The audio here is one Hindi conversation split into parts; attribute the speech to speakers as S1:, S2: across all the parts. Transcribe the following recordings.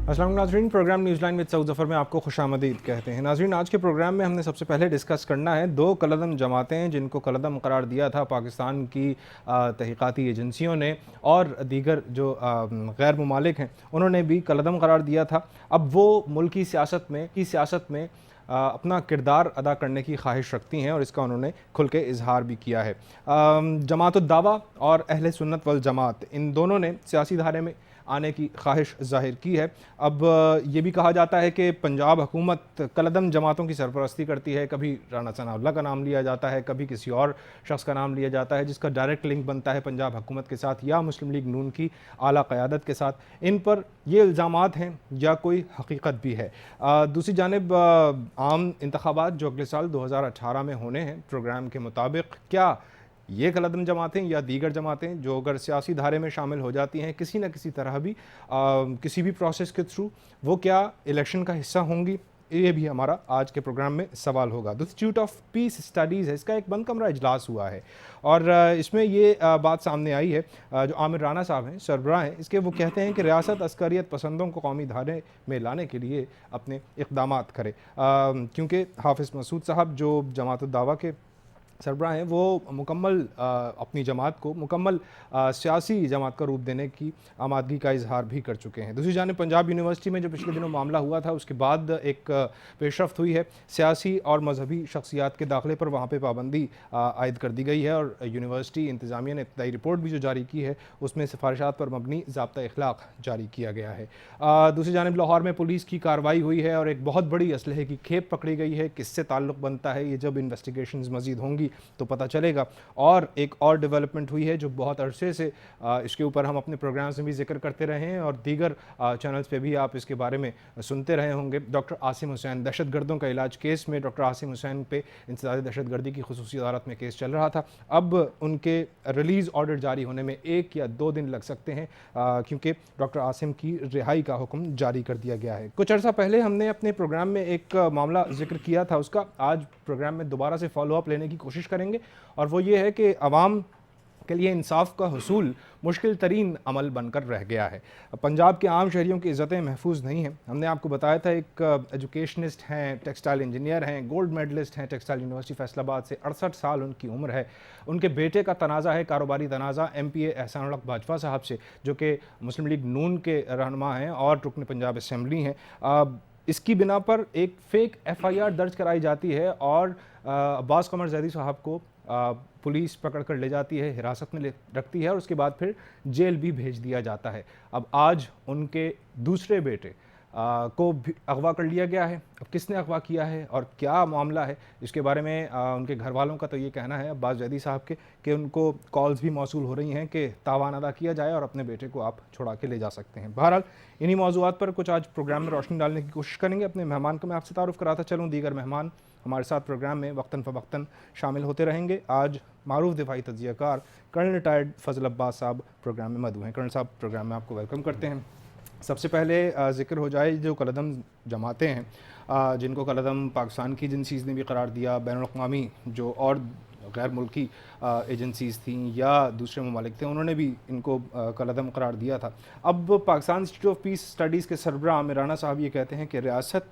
S1: अस्सलाम वालेकुम नाज़रीन, programme Newsline with Saud Zafar में आपको खुशामदीद कहते हैं। नाज़रीन, आज के प्रोग्राम में हमने सबसे पहले डिस्कस करना है दो कलअदम जमातें जिनको कलअदम करार दिया था पाकिस्तान की तहक़ीक़ाती एजेंसियों ने और दीगर जो गैर ममालिक हैं उन्होंने भी कलअदम करार दिया था। अब वो मुल्क की सियासत में अपना किरदार अदा करने की ख्वाहिश रखती हैं और इसका उन्होंने खुल के इजहार भी किया है। जमात-उद-दावा और अहले सुन्नत वल जमात, इन दोनों ने सियासी धारे में आने की ख्वाहिश ज़ाहिर की है। अब ये भी कहा जाता है कि पंजाब हुकूमत कलअदम जमातों की सरपरस्ती करती है। कभी राना सनाउल्लाह का नाम लिया जाता है, कभी किसी और शख्स का नाम लिया जाता है जिसका डायरेक्ट लिंक बनता है पंजाब हुकूमत के साथ या मुस्लिम लीग नून की आला क़यादत के साथ। इन पर ये इल्ज़ामात हैं या कोई हकीकत भी है। दूसरी जानिब आम इंतखाबात जो अगले साल 2018 में होने हैं, प्रोग्राम के मुताबिक क्या ये कलअदम जमातें या दीगर जमातें जो अगर सियासी धारे में शामिल हो जाती हैं किसी न किसी तरह भी किसी भी प्रोसेस के थ्रू, वो क्या इलेक्शन का हिस्सा होंगी? ये भी हमारा आज के प्रोग्राम में सवाल होगा। The institute of peace studies है, इसका एक बंद कमरा इजलास हुआ है और इसमें ये बात सामने आई है। जो आमिर राना साहब हैं, सरबराह हैं इसके, वो कहते हैं कि रियासत अस्करियत पसंदों को कौमी धारे में लाने के लिए अपने इक़दामात करे, क्योंकि हाफिज़ मसूद साहब जो जमात-उद-दावा के सरबराह हैं वो मुकम्मल अपनी जमात को मुकम्मल सियासी जमात का रूप देने की आमादगी का इजहार भी कर चुके हैं। दूसरी जानिब पंजाब यूनिवर्सिटी में जो पिछले दिनों मामला हुआ था उसके बाद एक पेशरफ्त हुई है। सियासी और मजहबी शख्सियात के दाखिले पर वहाँ पर पाबंदी आयद कर दी गई है और यूनिवर्सिटी इंतज़ामिया ने इब्तदाई रिपोर्ट भी जो जारी की है उसमें सिफारिशात पर मबनी ज़ाब्ता इखलाक जारी किया गया है। दूसरी जानिब लाहौर में पुलिस की कार्रवाई हुई है और एक बहुत बड़ी असलहे की खेप पकड़ी गई है। किससे ताल्लुक़ बनता है, ये जब इन्वेस्टिगेशंस मज़ीद होंगी तो पता चलेगा। और एक और डेवलपमेंट हुई है जो बहुत अरसे से इसके ऊपर हम अपने प्रोग्राम्स में भी जिक्र करते रहे हैं और दीगर चैनल्स पे भी आप इसके बारे में सुनते रहे होंगे। डॉक्टर आसिम हुसैन दहशतगर्दों का इलाज केस में डॉक्टर आसिम हुसैन पे इंसदाद दहशतगर्दी की खुसूसी अदालत में केस चल रहा था। अब उनके रिलीज़ ऑर्डर जारी होने में 1 या 2 दिन लग सकते हैं, क्योंकि डॉक्टर आसिम की रिहाई का हुक्म जारी कर दिया गया है। कुछ अर्सा पहले हमने अपने प्रोग्राम में एक मामला जिक्र किया था, उसका आज प्रोग्राम में दोबारा से फॉलोअप लेने की कोशिश करेंगे और वो ये है कि अवाम के लिए इंसाफ का हुसूल मुश्किल तरीन अमल बनकर रह गया है। पंजाब के आम शहरियों की इज़्ज़तें महफूज नहीं हैं। हमने आपको बताया था एक एजुकेशनिस्ट हैं, टेक्सटाइल इंजीनियर हैं, गोल्ड मेडलिस्ट हैं टेक्सटाइल यूनिवर्सिटी फैसलाबाद से, 68 साल उनकी उम्र है। उनके बेटे का तनाज़ा है, कारोबारी तनाज़ा MPA एहसान उल हक बाजवा साहब से, जो कि मुस्लिम लीग नून के रहनुमा हैं और रुकन पंजाब असम्बली हैं। इसकी बिना पर एक फ़ेक FIR दर्ज कराई जाती है और अब्बास कमर जैदी साहब को पुलिस पकड़ कर ले जाती है, हिरासत में रखती है और उसके बाद फिर जेल भी भेज दिया जाता है। अब आज उनके दूसरे बेटे को भी अगवा कर लिया गया है। अब किसने अगवा किया है और क्या मामला है, इसके बारे में उनके घर वालों का तो ये कहना है अब्बास जैदी साहब के कि उनको कॉल्स भी मौसूल हो रही हैं कि तावान अदा किया जाए और अपने बेटे को आप छुड़ा के ले जा सकते हैं। बहरहाल इन्हीं मौज़ूआत पर कुछ आज प्रोग्राम में रोशनी डालने की कोशिश करेंगे। अपने मेहमान को मैं आपसे तारुफ़ कराता चलूँ, दीगर मेहमान हमारे साथ प्रोग्राम में वक्तन फ़वक्तन शामिल होते रहेंगे। आज मारूफ दिफाई तज्ज़ियाकार कर्नल रिटायर्ड फ़ज़ल अब्बास साहब प्रोग्राम में मदऊ हैं। कर्नल साहब, प्रोग्राम में आपको वेलकम करते हैं। सबसे पहले ज़िक्र हो जाए जो कलअदम जमातें हैं जिनको कलअदम पाकिस्तान की एजेंसीज़ ने भी करार दिया, बैनुल-अक़वामी जो और गैर मुल्की एजेंसीज़ थीं या दूसरे ममालिक थे उन्होंने भी इनको कलअदम करार दिया था। अब Pakistan institute of peace studies के सरबराह आमिर राना साहब ये कहते हैं कि रियासत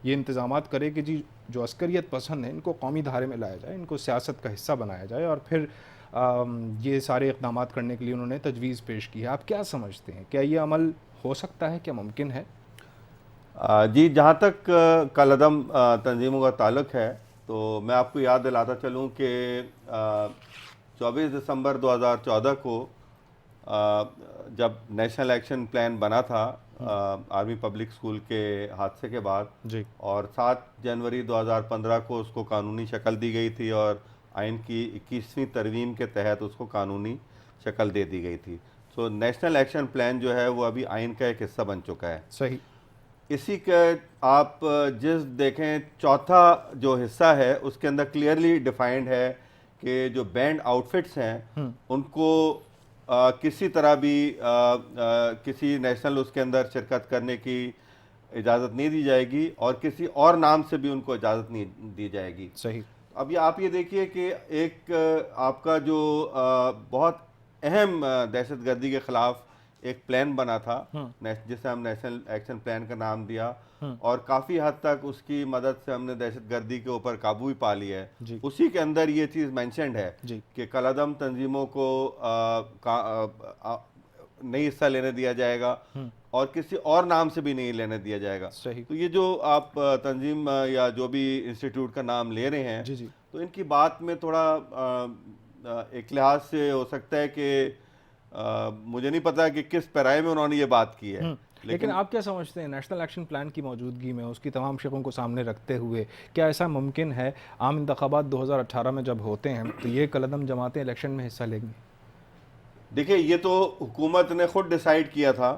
S1: ये इंतज़ामात करे कि जी जो अस्करियत पसंद है इनको कौमी धारे में लाया जाए, इनको सियासत का हिस्सा बनाया जाए और फिर ये सारे इक़दामात करने के लिए उन्होंने तजवीज़ पेश की है। आप क्या समझते हैं, क्या ये अमल हो सकता है, क्या मुमकिन है?
S2: जी, जहाँ तक कलअदम तंजीमों का ताल्लुक़ है तो मैं आपको याद दिलाता चलूँ कि 24 दिसंबर 2014 को जब नेशनल एक्शन प्लान बना था आर्मी पब्लिक स्कूल के हादसे के बाद
S1: जी,
S2: और 7 जनवरी 2015 को उसको कानूनी शक्ल दी गई थी और आइन की 21वीं तरमीम के तहत उसको कानूनी शक्ल दे दी गई थी। सो नेशनल एक्शन प्लान जो है वो अभी आइन का एक हिस्सा बन चुका है।
S1: सही।
S2: इसी के आप जिस देखें चौथा जो हिस्सा है उसके अंदर क्लियरली डिफाइंड है कि जो बैंड आउटफिट्स हैं उनको किसी तरह भी किसी नेशनल उसके अंदर शिरकत करने की इजाज़त नहीं दी जाएगी और किसी और नाम से भी उनको इजाज़त नहीं दी जाएगी।
S1: सही।
S2: अब ये आप ये देखिए कि एक आपका जो बहुत अहम दहशतगर्दी के ख़िलाफ़ एक प्लान बना था जिसे हम नेशनल एक्शन प्लान का नाम दिया, और काफ़ी हद तक उसकी मदद से हमने दहशतगर्दी के ऊपर काबू भी पा लिया है। उसी के अंदर ये चीज़ मेंशन्ड है कि कलअदम तंजीमों को नहीं हिस्सा लेने दिया जाएगा और किसी और नाम से भी नहीं लेने दिया जाएगा। तो ये जो आप तंजीम या जो भी इंस्टीट्यूट का नाम ले रहे हैं, तो इनकी बात में थोड़ा एक लिहाज से हो सकता है कि मुझे नहीं पता कि किस पैराए में उन्होंने ये बात की है।
S1: लेकिन आप क्या समझते हैं नेशनल एक्शन प्लान की मौजूदगी में, उसकी तमाम शिकों को सामने रखते हुए, क्या ऐसा मुमकिन है आम इंतखाबात 2018 में जब होते हैं तो ये कलअदम जमातें इलेक्शन में हिस्सा लेंगी?
S2: देखिए, ये तो हुकूमत ने खुद डिसाइड किया था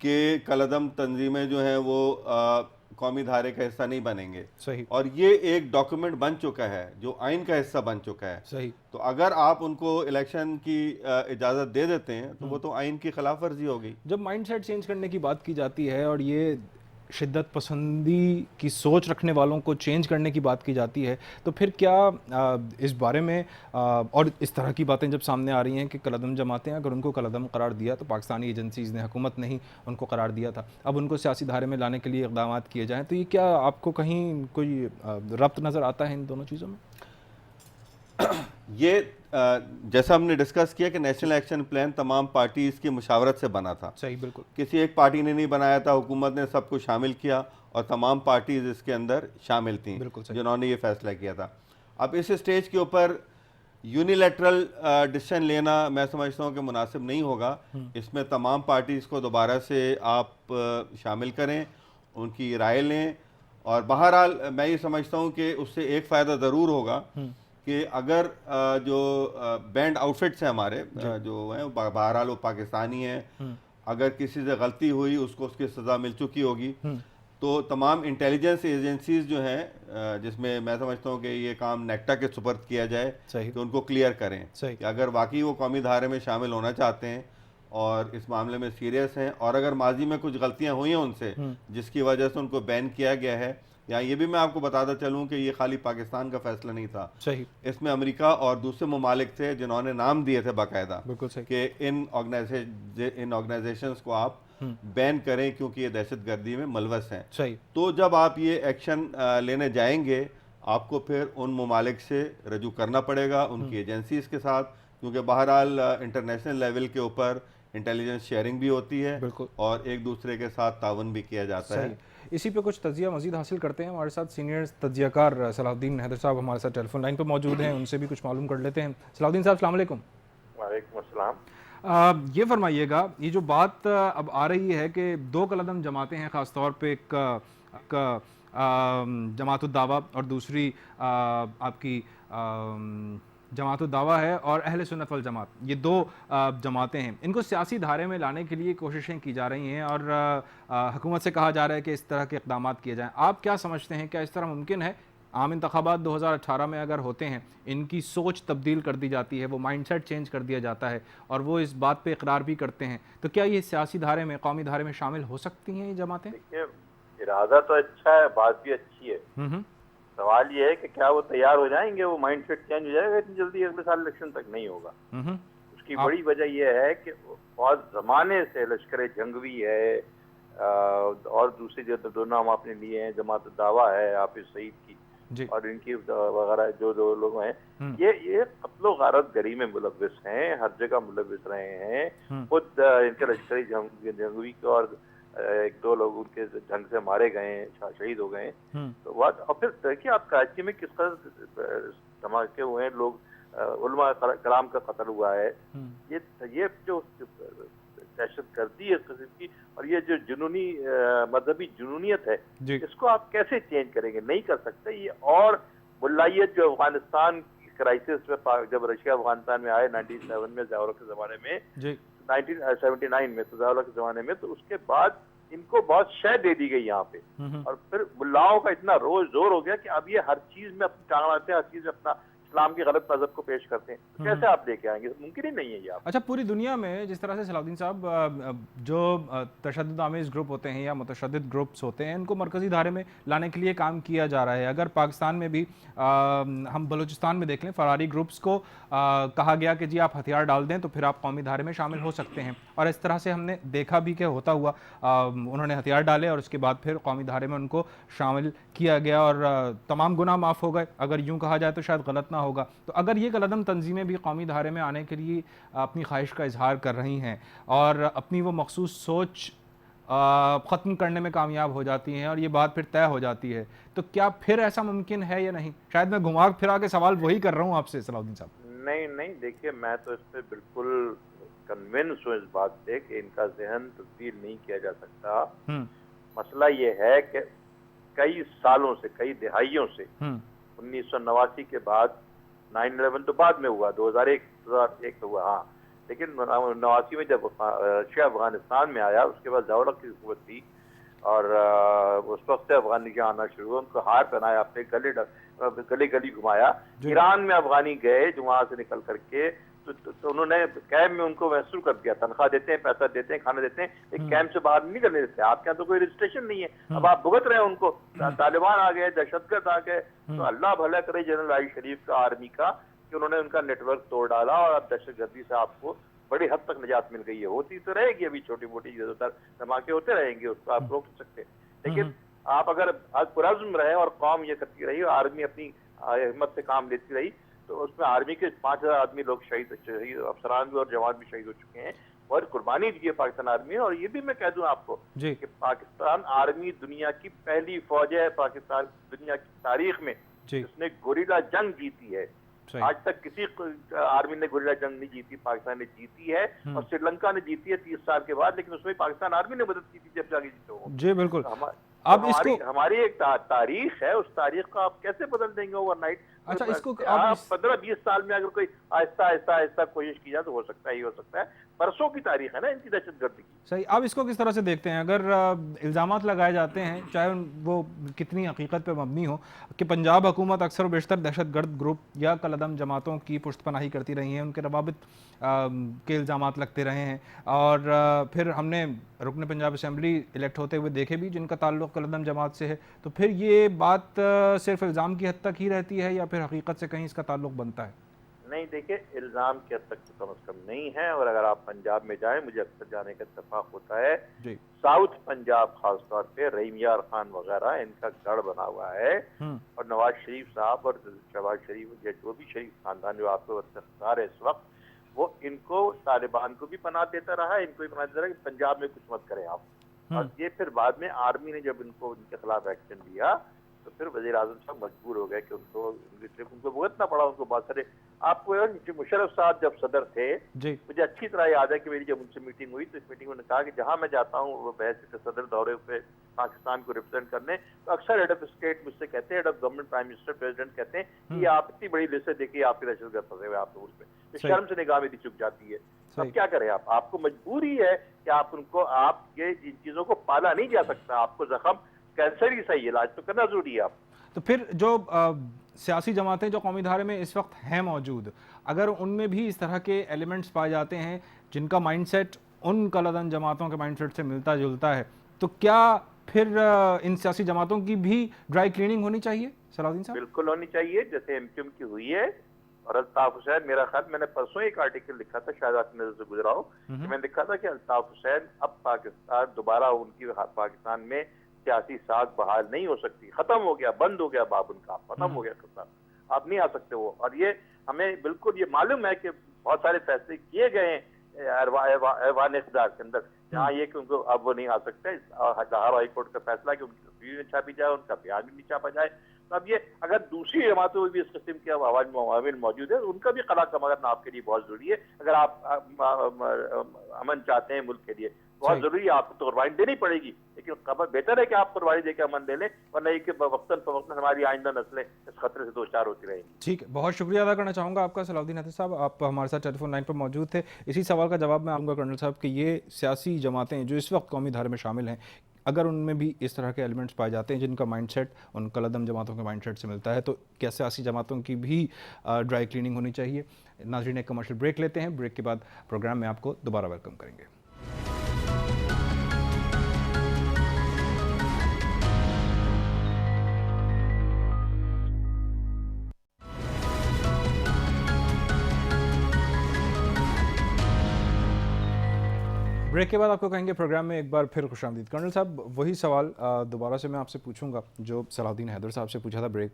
S2: कि कलअदम तंजीमें जो हैं वो कौमी धारे का हिस्सा नहीं बनेंगे।
S1: सही।
S2: और ये एक डॉक्यूमेंट बन चुका है जो आइन का हिस्सा बन चुका है।
S1: सही।
S2: तो अगर आप उनको इलेक्शन की इजाज़त दे देते हैं तो वो तो आइन की खिलाफ वर्जी होगी।
S1: जब माइंडसेट चेंज करने की बात की जाती है और ये शिद्दत पसंदी की सोच रखने वालों को चेंज करने की बात की जाती है, तो फिर क्या इस बारे में और इस तरह की बातें जब सामने आ रही हैं कि कलअदम जमातें अगर उनको कलअदम करार दिया तो पाकिस्तानी एजेंसीज़ ने, हुकूमत ने ही उनको करार दिया था, अब उनको सियासी धारे में लाने के लिए इक़दाम किए जाएँ, तो ये क्या आपको कहीं कोई रब्त नज़र आता है इन दोनों चीज़ों में?
S2: ये जैसा हमने डिस्कस किया कि नेशनल एक्शन प्लान तमाम पार्टीज़ की मुशावरत से बना था।
S1: सही, बिल्कुल।
S2: किसी एक पार्टी ने नहीं बनाया था, हुकूमत ने सबको शामिल किया और तमाम पार्टीज़ इसके अंदर शामिल थीं जिन्होंने ये फैसला किया था। अब इस स्टेज के ऊपर यूनिलैटरल डिसीजन लेना मैं समझता हूँ कि मुनासिब नहीं होगा। इसमें तमाम पार्टीज़ को दोबारा से आप शामिल करें, उनकी राय लें, और बहरहाल मैं ये समझता हूँ कि उससे एक फ़ायदा ज़रूर होगा कि अगर जो बैंड आउटफिट्स हैं हमारे जो हैं बहरहाल वो पाकिस्तानी हैं, अगर किसी से गलती हुई उसको उसकी सज़ा मिल चुकी होगी, तो तमाम इंटेलिजेंस एजेंसीज जो हैं जिसमें मैं समझता हूँ कि ये काम नेक्टा के सुपर्द किया जाए कि उनको क्लियर करें कि अगर वाकई वो कौमी धारे में शामिल होना चाहते हैं और इस मामले में सीरियस हैं, और अगर माजी में कुछ गलतियाँ हुई हैं उनसे जिसकी वजह से उनको बैन किया गया है, या ये भी मैं आपको बताता चलूं कि ये खाली पाकिस्तान का फैसला नहीं था।
S1: सही।
S2: इसमें अमेरिका और दूसरे ममालिक थे जिन्होंने नाम दिए थे बाकायदा कि इन ऑर्गेनाइजेशंस को आप बैन करें क्योंकि ये दहशतगर्दी में मुलवस हैं।
S1: सही।
S2: तो जब आप ये एक्शन लेने जाएंगे, आपको फिर उन ममालिक से रजू करना पड़ेगा, उनकी एजेंसीज के साथ, क्योंकि बहरहाल इंटरनेशनल लेवल के ऊपर इंटेलिजेंस शेयरिंग भी होती है और एक दूसरे के साथ तावन भी किया जाता है।
S1: इसी पे कुछ तजिया मजीद हासिल करते हैं। हमारे साथ सीनियर तजियाकार सलाहुद्दीन हैदर साहब हमारे साथ टेलीफोन लाइन पर मौजूद हैं, उनसे भी कुछ मालूम कर लेते हैं। सलाहुद्दीन साहब, अस्सलाम वालेकुम।
S3: वालेकुम अस्सलाम।
S1: ये फरमाइएगा, ये जो बात अब आ रही है कि दो कलअदम जमातें हैं, ख़ासतौर पे एक जमात-उद-दावा और दूसरी आपकी जमात-उद-दावा है और अहले सुन्नत वल जमात, ये दो जमातें हैं, इनको सियासी धारे में लाने के लिए कोशिशें की जा रही हैं और हुकूमत से कहा जा रहा है कि इस तरह के इक़दामात किए जाएँ। आप क्या समझते हैं, क्या इस तरह मुमकिन है आम इंतखाबात 2018 में अगर होते हैं, इनकी सोच तब्दील कर दी जाती है, वो माइंडसेट चेंज कर दिया जाता है और वो इस बात पे इकरार भी करते हैं, तो क्या ये सियासी धारे में, कौमी धारे में शामिल हो सकती हैं ये जमातें?
S3: देखिए, इरादा तो अच्छा है, बात भी अच्छी है। सवाल ये है कि क्या वो तैयार हो जाएंगे, वो माइंडसेट चेंज हो जाएगा इतनी जल्दी? अगले साल इलेक्शन तक नहीं होगा। उसकी बड़ी वजह यह है कि बहुत जमाने से लश्कर जंगवी है और दूसरी जो दोनों हम आपने लिए हैं, जमात-उद-दावा है हाफिज सईद की, और इनकी वगैरह जो लोग हैं, ये कत्लो गारत गरी में मुलव्विस हैं, हर जगह मुलव्विस रहे हैं। खुद इनके लश्करी जंगवी को और एक दो लोग उनके ढंग से मारे गए, शहीद हो गए। तो बात, और फिर देखिए आप कराची में किस तरह धमाके हुए हैं, लोग उलमा कलाम का कत्ल हुआ है। ये जो दहशतगर्दी है इस किस्म की, और ये जो जुनूनी मजहबी जुनूनियत है, इसको आप कैसे चेंज करेंगे? नहीं कर सकते। ये और मुल्लायत जो अफगानिस्तान क्राइसिस में, जब रशिया अफगानिस्तान में आए 97 में, ज़ियाउल्लाह के ज़माने में, 1979 में, तो ज़ियाउल्लाह के ज़माने में, तो उसके बाद इनको बहुत शय दे दी गई यहाँ पे, और फिर मुल्लाओं का इतना जोर हो गया कि अब ये हर चीज़ में अपनी टांग अड़ाते हैं, हर चीज़ में अपना इस्लाम के गलत मजहब को पेश करते हैं, तो कैसे आप लेके आएंगे? मुमकिन ही नहीं है ये। आप
S1: अच्छा, पूरी दुनिया में जिस तरह से सलाउद्दीन साहब जो तशद्दुद आमेज़ ग्रुप होते हैं या मुतशद्दिद ग्रुप्स होते हैं, इनको मरकज़ी धारे में लाने के लिए काम किया जा रहा है। अगर पाकिस्तान में भी हम बलूचिस्तान में देख लें, फरारी ग्रुप्स को कहा गया कि जी आप हथियार डाल दें तो फिर आप कौमी धारे में शामिल हो सकते हैं, और इस तरह से हमने देखा भी कि होता हुआ उन्होंने हथियार डाले और उसके बाद फिर कौमी धारे में उनको शामिल किया गया और तमाम गुनाह माफ़ हो गए। अगर यूँ कहा जाए तो शायद गलत ना होगा। तो अगर ये कलदम तंजीमें भी कौमी धारे में आने के लिए अपनी ख्वाहिश का इजहार कर रही हैं और अपनी वो मखसूस सोच ख़त्म करने में कामयाब हो जाती हैं और ये बात फिर तय हो जाती है, तो क्या फिर ऐसा मुमकिन है या नहीं? शायद मैं घुमा फिरा के सवाल वही कर रहा हूँ आपसे सलाउद्दीन साहब।
S3: नहीं नहीं, देखिए मैं तो इस पर बिल्कुल कन्विंस हूँ इस बात से कि इनका जहन तब्दील नहीं किया जा सकता। मसला ये है कि कई सालों से, कई दिहाइयों से, 1989 के बाद 9/11 तो बाद में हुआ, 2001 तो हुआ, हाँ, लेकिन 89 में जब रशिया अफगानिस्तान में आया, उसके बाद ज़ावरक की हुकूमत थी और उस वक्त से अफगानी आना शुरू हुआ, उनको हार पहनाया, अपने गली गली घुमाया। ईरान में अफगानी गए जो वहां से निकल करके, तो उन्होंने कैंप में उनको महसूस कर दिया, तनख्वाह देते हैं, पैसा देते हैं, खाना देते हैं, एक कैंप से बाहर नहीं करने देते। आपके यहाँ तो कोई रजिस्ट्रेशन नहीं है, अब आप भुगत रहे हैं उनको। तालिबान आ गए, दहशतगर्द आ गए, तो अल्लाह भला करे जनरल राई शरीफ का, आर्मी का, कि उन्होंने उनका नेटवर्क तोड़ डाला और अब दहशतगर्दी से आपको बड़ी हद तक निजात मिल गई है। होती तो रहेगी, अभी छोटी मोटी इधर धमाके होते रहेंगे, उसको आप रोक सकते, लेकिन आप अगर आज पुरज़्म रहे और कौम ये करती रही और आर्मी अपनी हिम्मत से काम लेती रही, तो उसमें आर्मी के 5000 आदमी लोग शहीद, अफसरान भी और जवान भी शहीद हो चुके हैं और कुर्बानी दी है पाकिस्तान आर्मी। और ये भी मैं कह दूं आपको कि पाकिस्तान आर्मी दुनिया की पहली फौज है, पाकिस्तान दुनिया की तारीख में जिसने गोरिल्ला जंग जीती है। आज तक किसी आर्मी ने गोरिल्ला जंग नहीं जीती, पाकिस्तान ने जीती है और श्रीलंका ने जीती है 30 साल के बाद, लेकिन उसमें पाकिस्तान आर्मी ने मदद की थी जब जाके जीते हो।
S1: जी बिल्कुल।
S3: अब इसको हमारी एक तारीख है, उस तारीख को आप कैसे बदल देंगे ओवरनाइट?
S1: अच्छा, इसको
S3: आप 15-20 साल में अगर कोई आहिस्ता आहिस्ता आहिस्ता कोशिश की जाए तो हो सकता है, ही हो सकता है। परसों की तारीख है ना इनकी दहशतगर्दी की।
S1: सही। आप इसको किस तरह से देखते हैं? अगर इल्ज़ामात लगाए जाते हैं, चाहे वो कितनी हकीकत पे मबनी हो, कि पंजाब हुकूमत अक्सर बेशतर दहशतगर्द ग्रुप या कलदम जमातों की पुश्तपनाही करती रही है, उनके रवाबित के इल्ज़ामात लगते रहे हैं, और फिर हमने रुकन पंजाब असम्बली इलेक्ट होते हुए देखे भी जिनका ताल्लुक़ कलदम जमात से है, तो फिर ये बात सिर्फ इल्ज़ाम की हद तक ही रहती है या फिर हकीकत से कहीं इसका ताल्लुक़ बनता है?
S3: नहीं, देखिए, इल्ज़ाम की हद तक तो कम से कम नहीं है। और अगर आप पंजाब में जाएं, मुझे अक्सर जाने का इत्तेफाक होता है, साउथ पंजाब खासतौर पे रहीम यार खान वगैरह, इनका गढ़ बना हुआ है। और नवाज शरीफ साहब और शहबाज शरीफ, या जो भी शरीफ खानदान जो आपको इख्तियार है इस वक्त, वो इनको तालिबान को भी पनाह देता रहा है, इनको भी पनाह देता रहा है कि पंजाब में कुछ मत करें आप। और ये फिर बाद में आर्मी ने जब इनको इनके खिलाफ एक्शन लिया तो फिर वज़ीर आज़म साहब मजबूर हो गए कि उनको भुगतना पड़ा, उनको बहुत सारे। आपको मुशर्रफ साहब जब सदर थे, मुझे अच्छी तरह याद है कि मेरी जब उनसे मीटिंग हुई तो इस मीटिंग में उन्होंने कहा कि जहां मैं जाता हूँ वो बहस सदर दौरे पे पाकिस्तान को रिप्रेजेंट करने, तो अक्सर हेड ऑफ स्टेट मुझसे कहते हैं, head of government, prime minister, president कहते हैं कि आप इतनी बड़ी लिस्ट देखिए, आपके दहशतगर्द फंसे हुए आप लोग उसमें, तो शर्म से निगाह मेरी चुक जाती है। अब क्या करें आप? आपको मजबूरी है कि आप उनको, आप ये इन चीजों को पाला नहीं जा सकता, आपको जख्म कैंसर ही सही इलाज तो करना जरूरी है आप।
S1: तो फिर जो सियासी जमातें जो कौमी धारे में इस वक्त हैं मौजूद, अगर उनमें भी इस तरह के एलिमेंट्स पाए जाते हैं जिनका माइंडसेट उन कलदम जमातों के माइंडसेट से मिलता जुलता है, तो क्या फिर इन सियासी जमातों की भी ड्राई क्लीनिंग होनी चाहिए सलाउद्दीन साहब? बिल्कुल
S3: होनी चाहिए, जैसे एमक्यूएम की हुई है। और अल्ताफ हुसैन, मेरा ख्याल, मैंने परसों एक आर्टिकल लिखा था, शायद आपकी नजर से गुजरा हो, मैंने लिखा था कि अल्ताफ हुसैन अब पाकिस्तान दोबारा उनकी पाकिस्तान में सियासी साख बहाल नहीं हो सकती, खत्म हो गया, बंद हो गया बाब उनका, खत्म हो गया खत्म, आप नहीं आ सकते वो। और ये हमें बिल्कुल ये मालूम है कि बहुत सारे फैसले किए गए हैं ऐवान इक़्तिदार के अंदर, जहाँ ये कि उनको अब वो नहीं आ सकते। लाहौर हाई कोर्ट का फैसला कि उनकी तस्वीर नहीं छापी जाए, उनका बयान भी नहीं छापा जाए। तो अब ये अगर दूसरी जमातों में भी इस किस्म के अवामिल मौजूद है, उनका भी कला कमरना आपके लिए बहुत जरूरी है। अगर आप अमन चाहते हैं मुल्क के लिए, बहुत जरूरी है, आपको तो कुर्बानी देनी पड़ेगी, लेकिन बेहतर है कि आप कुर्बानी देकर अमन ले लें, वरना ये कि वक्तन फवक्तन हमारी आइंदा नस्लें इस खतरे से दो चार होती रहेंगी।
S1: ठीक है, बहुत शुक्रिया अदा करना चाहूँगा आपका सलाउद्दीन हफीज़ साहब, आप हमारे साथ टेलीफोन लाइन पर मौजूद थे। इसी सवाल का जवाब मैं आऊँगा कर्नल साहब कि ये सियासी जमातें जो इस वक्त कौमी धारे में शामिल हैं, अगर उनमें भी इस तरह के एलिमेंट्स पाए जाते हैं जिनका माइंडसेट उन कलदम जमातों के माइंडसेट से मिलता है, तो क्या सियासी जमातों की भी ड्राई क्लीनिंग होनी चाहिए? नाज़रीन, एक कमर्शियल ब्रेक लेते हैं, ब्रेक के बाद प्रोग्राम में आपको दोबारा वेलकम करेंगे। ब्रेक के बाद आपको कहेंगे प्रोग्राम में एक बार फिर खुशामदीद। कर्नल साहब, वही सवाल दोबारा से मैं आपसे पूछूंगा जो सलाहुद्दीन हैदर साहब से पूछा था ब्रेक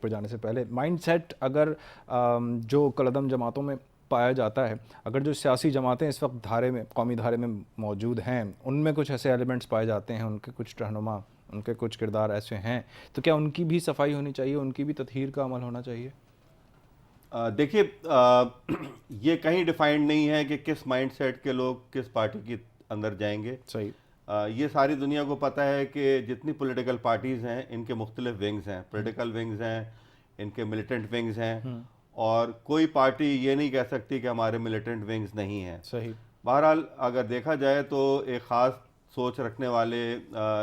S1: पर जाने से पहले। माइंडसेट अगर जो कलदम जमातों में पाया जाता है, अगर जो सियासी जमातें इस वक्त धारे में, कौमी धारे में मौजूद हैं, उनमें कुछ ऐसे एलिमेंट्स पाए जाते हैं, उनके कुछ रहनुमा, उनके कुछ किरदार ऐसे हैं, तो क्या उनकी भी सफाई होनी चाहिए, उनकी भी तत्हीर का अमल होना चाहिए?
S2: देखिए, ये कहीं डिफाइंड नहीं है कि किस माइंडसेट के लोग किस पार्टी के अंदर जाएंगे।
S1: सही।
S2: ये सारी दुनिया को पता है कि जितनी पॉलिटिकल पार्टीज़ हैं इनके मुख्तलिफ विंग्स हैं, पॉलिटिकल विंग्स हैं, इनके मिलिटेंट विंग्स हैं, और कोई पार्टी ये नहीं कह सकती कि हमारे मिलिटेंट विंग्स नहीं हैं।
S1: सही।
S2: बहरहाल अगर देखा जाए तो एक ख़ास सोच रखने वाले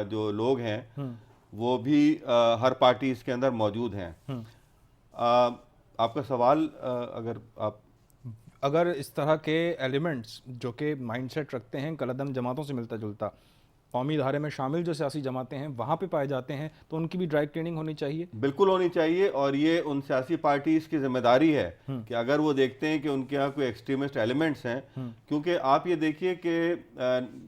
S2: जो लोग हैं वो भी हर पार्टी इसके अंदर मौजूद हैं। आपका सवाल,
S1: अगर इस तरह के एलिमेंट्स जो कि माइंडसेट रखते हैं कलदम जमातों से मिलता जुलता, कौमी धारे में शामिल जो सियासी जमातें हैं वहाँ पे पाए जाते हैं, तो उनकी भी ड्राई क्लीनिंग होनी चाहिए? बिल्कुल
S2: होनी चाहिए, और ये उन सियासी पार्टीज़ की जिम्मेदारी है कि अगर वो देखते हैं कि उनके यहाँ कोई एक्सट्रीमिस्ट एलिमेंट्स हैं, क्योंकि आप ये देखिए कि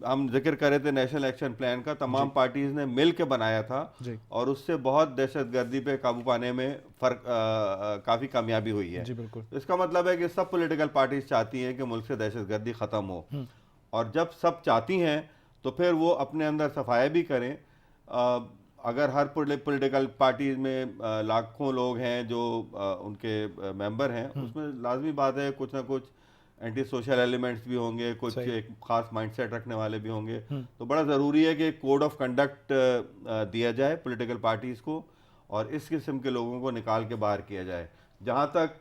S2: हम जिक्र कर रहे थे नेशनल एक्शन प्लान का, तमाम पार्टीज़ ने मिल के बनाया था और उससे बहुत दहशतगर्दी पे काबू पाने में काफ़ी कामयाबी हुई है।
S1: जी बिल्कुल।
S2: इसका मतलब है कि सब पॉलिटिकल पार्टीज चाहती हैं कि मुल्क से दहशतगर्दी ख़त्म हो, और जब सब चाहती हैं तो फिर वो अपने अंदर सफाया भी करें। अगर हर पॉलिटिकल पार्टी में लाखों लोग हैं जो उनके मेंबर हैं, उसमें लाजमी बात है कुछ ना कुछ एंटी सोशल एलिमेंट्स भी होंगे, कुछ एक ख़ास माइंडसेट रखने वाले भी होंगे। तो बड़ा ज़रूरी है कि कोड ऑफ कंडक्ट दिया जाए पॉलिटिकल पार्टीज़ को, और इस किस्म के लोगों को निकाल के बाहर किया जाए। जहाँ तक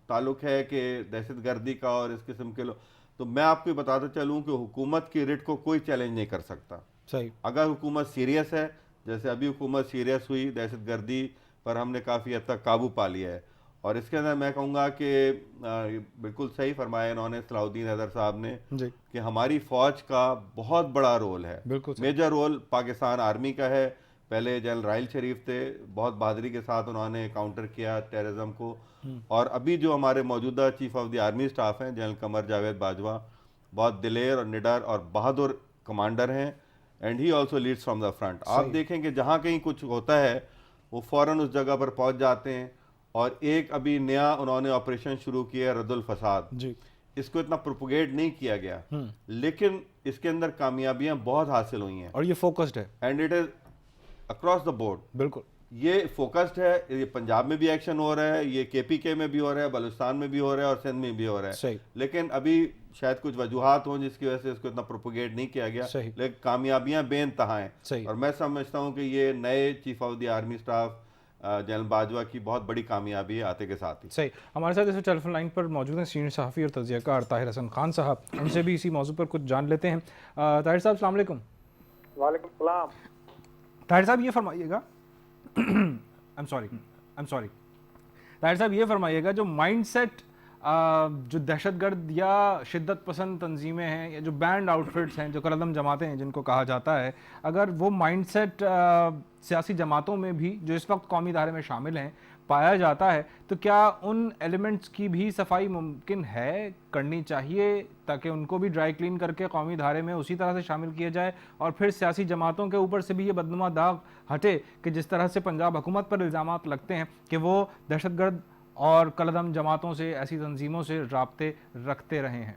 S2: ताल्लुक़ है कि दहशतगर्दी का और इस किस्म के लोग, तो मैं आपको बताता चलूँ कि हुकूमत की रिट को कोई चैलेंज नहीं कर सकता।
S1: सही।
S2: अगर हुकूमत सीरियस है, जैसे अभी हुकूमत सीरियस हुई, दहशतगर्दी पर हमने काफ़ी हद तक काबू पा लिया है, और इसके अंदर मैं कहूँगा कि बिल्कुल सही फरमाया इन्होंने, सलाहुद्दीन हैदर साहब ने, कि हमारी फ़ौज का बहुत बड़ा रोल है, मेजर रोल पाकिस्तान आर्मी का है। पहले जनरल राहिल शरीफ थे, बहुत बहादुरी के साथ उन्होंने काउंटर किया टेररिज्म को, और अभी जो हमारे मौजूदा chief of the army staff हैं जनरल कमर जावेद बाजवा, बहुत दिलेर और निडर और बहादुर कमांडर हैं, and he also leads from the front. आप देखें कि जहाँ कहीं कुछ होता है वो फ़ौरन उस जगह पर पहुँच जाते हैं, और एक अभी नया उन्होंने ऑपरेशन शुरू किया रद्दुल फसाद जी। इसको इतना प्रोपोगेट नहीं किया गया, लेकिन इसके अंदर कामयाबियां बहुत हासिल हुई हैं,
S1: और ये फोकस्ड है,
S2: and it is across the board.
S1: बिल्कुल
S2: ये फोकस्ड है। ये पंजाब में भी एक्शन हो रहा है, ये केपीके में भी हो रहा है, बलूचिस्तान में भी हो रहा है, और सिंध में भी हो रहा है।
S1: सही।
S2: लेकिन अभी शायद कुछ वजूहात हों जिसकी वजह से इसको इतना प्रोपोगेट नहीं किया गया, लेकिन कामयाबियां बेइंतहा हैं, और मैं समझता हूँ कि ये नए chief of the army staff general Bajwa की बहुत बड़ी कामयाबी है आते के साथ ही।
S1: सही। हमारे साथ जैसे टेलीफोन लाइन पर मौजूद हैं सीनियर सहाफ़ी और तज़कियाकार ताहिर हसन खान साहब, उनसे भी इसी मौजू पर कुछ जान लेते हैं। ताहिर साहब, अस्सलाम वालेकुम।
S3: वालेकुम सलाम।
S1: ताहिर साहब ये फरमाइएगा आई एम सॉरी ताहिर साहब ये फरमाइएगा, जो माइंडसेट जो दहशतगर्द या शिद्दत पसंद तंजीमें हैं, या जो बैंड आउटफिट्स हैं, जो कलदम जमातें हैं जिनको कहा जाता है, अगर वो माइंडसेट सियासी जमातों में भी जो इस वक्त कौमी धारे में शामिल हैं पाया जाता है, तो क्या उन एलिमेंट्स की भी सफाई मुमकिन है, करनी चाहिए, ताकि उनको भी ड्राई क्लीन करके कौमी धारे में उसी तरह से शामिल किया जाए, और फिर सियासी जमातों के ऊपर से भी ये बदनुमा दाग हटे कि जिस तरह से पंजाब हुकूमत पर इल्ज़ामात लगते हैं कि वो दहशतगर्द और कलदम जमातों से, ऐसी तंजीमों से राब्ते रखते रहे हैं?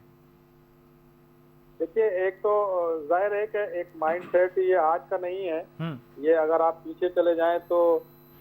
S3: देखिए, एक तो जाहिर है कि एक माइंडसेट ये आज का नहीं है, ये अगर आप पीछे चले जाएं तो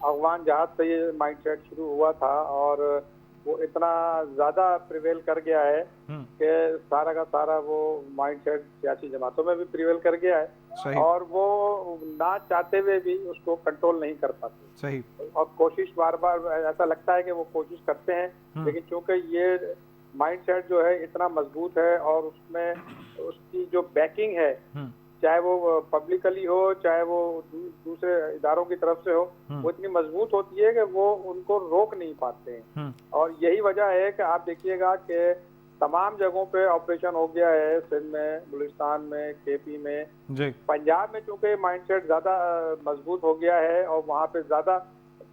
S3: अफगान जहाज से ये माइंडसेट शुरू हुआ था, और वो इतना ज्यादा प्रिवेल कर गया है कि सारा का सारा वो माइंडसेट सियासी जमातों में भी प्रिवेल कर गया है, और वो ना चाहते हुए भी उसको कंट्रोल नहीं कर पाते।
S1: सही।
S3: और कोशिश बार बार ऐसा लगता है कि वो कोशिश करते हैं, लेकिन चूंकि ये माइंडसेट जो है इतना मजबूत है और उसमें उसकी जो बैकिंग है
S4: चाहे वो पब्लिकली हो चाहे वो दूसरे इदारों की तरफ से हो, वो इतनी मजबूत होती है कि वो उनको रोक नहीं पाते हैं। और यही वजह है कि आप देखिएगा कि तमाम जगहों पे ऑपरेशन हो गया है, सिंध में, बलूचिस्तान में, केपी में
S1: जी।
S4: पंजाब में चूंकि माइंडसेट ज्यादा मजबूत हो गया है और वहाँ पे ज्यादा